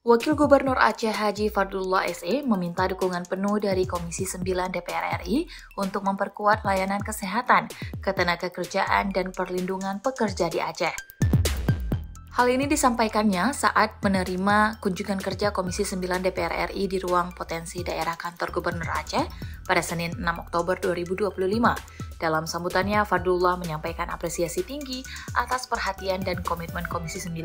Wakil Gubernur Aceh Haji Fadlullah SE meminta dukungan penuh dari Komisi 9 DPR RI untuk memperkuat layanan kesehatan, ketenagakerjaan, dan perlindungan pekerja di Aceh. Hal ini disampaikannya saat menerima kunjungan kerja Komisi 9 DPR RI di ruang potensi daerah kantor Gubernur Aceh pada Senin 6 Oktober 2025. Dalam sambutannya, Fadlullah menyampaikan apresiasi tinggi atas perhatian dan komitmen Komisi 9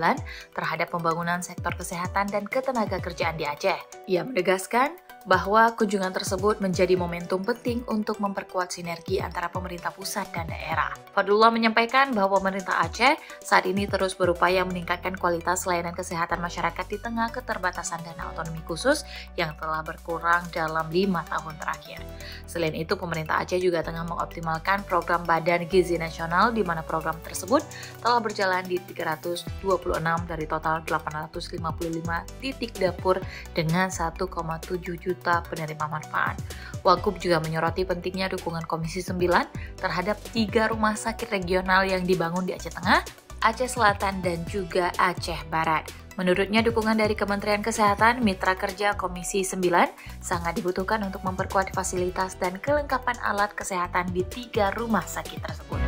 terhadap pembangunan sektor kesehatan dan ketenagakerjaan di Aceh. Ia menegaskan bahwa kunjungan tersebut menjadi momentum penting untuk memperkuat sinergi antara pemerintah pusat dan daerah. Fadlullah menyampaikan bahwa pemerintah Aceh saat ini terus berupaya meningkatkan kualitas layanan kesehatan masyarakat di tengah keterbatasan dana otonomi khusus yang telah berkurang dalam 5 tahun terakhir. Selain itu, pemerintah Aceh juga tengah mengoptimalkan program Badan Gizi Nasional, di mana program tersebut telah berjalan di 326 dari total 855 titik dapur dengan 1,7 juta penerima manfaat. Wagub juga menyoroti pentingnya dukungan Komisi 9 terhadap 3 rumah sakit regional yang dibangun di Aceh Tengah, Aceh Selatan, dan juga Aceh Barat. Menurutnya, dukungan dari Kementerian Kesehatan, mitra kerja Komisi 9, sangat dibutuhkan untuk memperkuat fasilitas dan kelengkapan alat kesehatan di 3 rumah sakit tersebut.